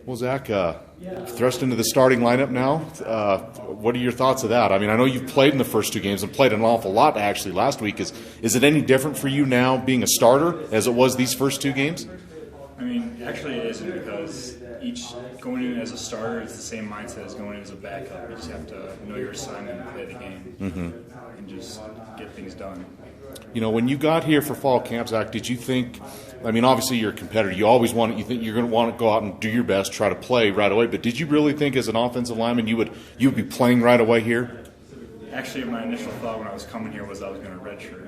Well, Zach, thrust into the starting lineup now. What are your thoughts of that? I mean, I know you've played in the first two games and played an awful lot actually last week. Is it any different for you now being a starter as it was these first two games? I mean, actually it isn't, because going in as a starter is the same mindset as going in as a backup. You just have to know your assignment and play the game and just get things done. You know, when you got here for fall camp, Zach, did you think, I mean, obviously you're a competitor. You always want it. You think you're going to want to go out and do your best, try to play right away. But did you really think as an offensive lineman you would be playing right away here? Actually, my initial thought when I was coming here was I was going to redshirt.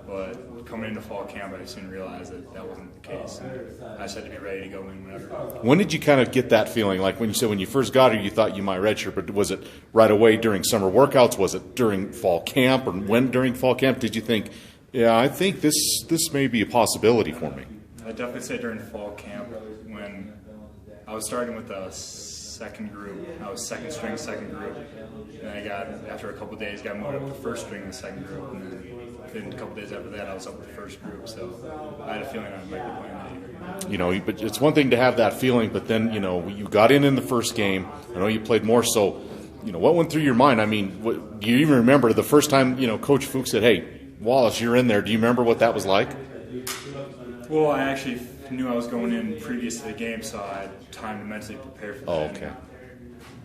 But coming into fall camp, I soon realized that wasn't the case. And I just had to be ready to go in whenever. When did you kind of get that feeling? Like when you said when you first got here, you thought you might redshirt, but was it right away during summer workouts? Was it during fall camp? Or when during fall camp did you think, yeah, I think this may be a possibility for me? I'd definitely say during fall camp when I was starting with the second group. I was second string, second group. And then after a couple of days, got moved up to first string in the second group. And then a couple of days after that, I was up with the first group. So I had a feeling I might be playing that year. You know, but it's one thing to have that feeling, but then, you know, you got in the first game. I know you played more, so, you know, what went through your mind? I mean, do you even remember the first time, you know, Coach Fuchs said, hey, Wallace, you're in there. Do you remember what that was like? Well, I actually knew I was going in previous to the game, so I had time to mentally prepare for that. Oh, okay.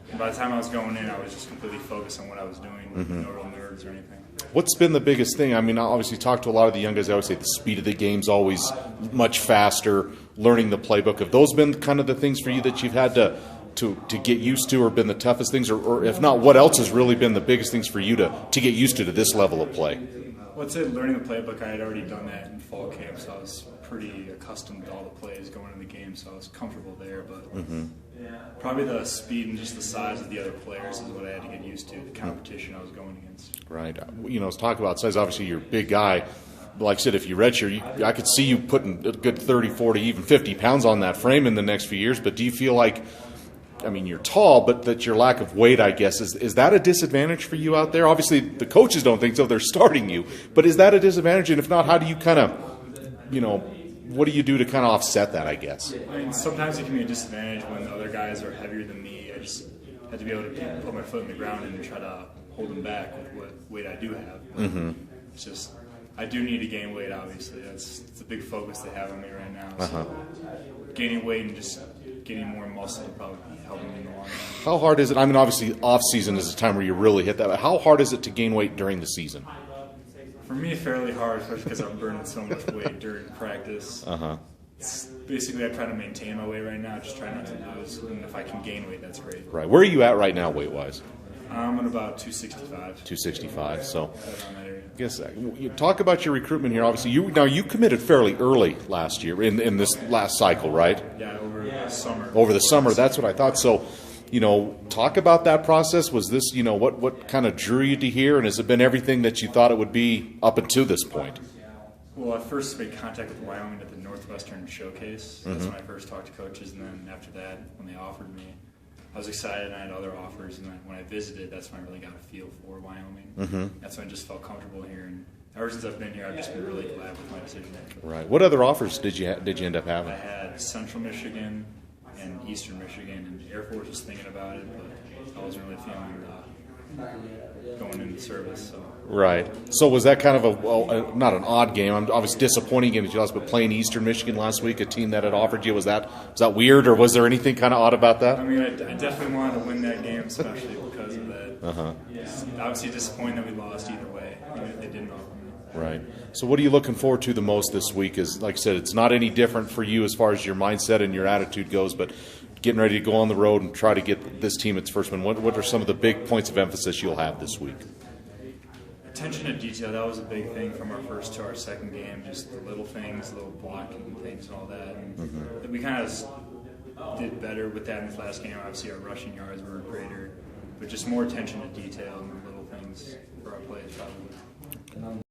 And by the time I was going in, I was just completely focused on what I was doing, no real nerves or anything. What's been the biggest thing? I mean, I obviously talk to a lot of the young guys. I always say the speed of the game's always much faster, learning the playbook. Have those been kind of the things for you that you've had to get used to or been the toughest things? Or if not, what else has really been the biggest things for you to get used to this level of play? Well, I'd say learning the playbook, I had already done that in fall camp, so I was pretty accustomed to all the plays going in the game, so I was comfortable there. But probably the speed and just the size of the other players is what I had to get used to, the competition I was going against. Right. You know, let's talk about size. Obviously, you're a big guy. Like I said, if you redshirt, I could see you putting a good 30, 40, even 50 pounds on that frame in the next few years. But do you feel like, I mean, you're tall, but that your lack of weight, I guess, is that a disadvantage for you out there? Obviously, the coaches don't think so. They're starting you. But is that a disadvantage? And if not, how do you kind of, you know, what do you do to kind of offset that, I guess? I mean, sometimes it can be a disadvantage when the other guys are heavier than me. I just have to be able to put my foot in the ground and try to hold them back with what weight I do have. It's just, I do need to gain weight, obviously. It's a big focus they have on me right now. So gaining weight and just getting more muscle would probably be helping me in the long run. How hard is it? I mean, obviously, off-season is a time where you really hit that. But how hard is it to gain weight during the season? For me, fairly hard, especially because I'm burning so much weight during practice. Basically, I try to maintain my weight right now, just try not to lose. And if I can gain weight, that's great. Right. Where are you at right now, weight-wise? I'm at about 265. 265. So, I guess you talk about your recruitment here. Obviously, you committed fairly early last year in this last cycle, right? Yeah, over the summer. Over the summer, that's what I thought. So, you know, talk about that process. Was this, you know, what kind of drew you to here, and has it been everything that you thought it would be up until this point? Well, I first made contact with Wyoming at the Northwestern Showcase. That's when I first talked to coaches, and then after that, when they offered me, I was excited, and I had other offers, and then when I visited, that's when I really got a feel for Wyoming. That's when I just felt comfortable here, and ever since I've been here, I've just been really glad with my decision. Right. What other offers did you end up having? I had Central Michigan and Eastern Michigan, and Air Force was thinking about it, but I wasn't really feeling going into service. So. Right. So was that kind of not an odd game? I'm obviously disappointing game that you lost, but playing Eastern Michigan last week, a team that had offered you, was that weird, or was there anything kind of odd about that? I mean, I definitely wanted to win that game, especially because of that. It's obviously disappointing that we lost either way. Even if they didn't offer me. Right. So what are you looking forward to the most this week? Is, like I said, it's not any different for you as far as your mindset and your attitude goes, but getting ready to go on the road and try to get this team its first win. What are some of the big points of emphasis you'll have this week? Attention to detail, that was a big thing from our first to our second game, just the little things, little blocking things and all that. And we kind of did better with that in this last game. Obviously our rushing yards were greater, but just more attention to detail and the little things for our plays probably.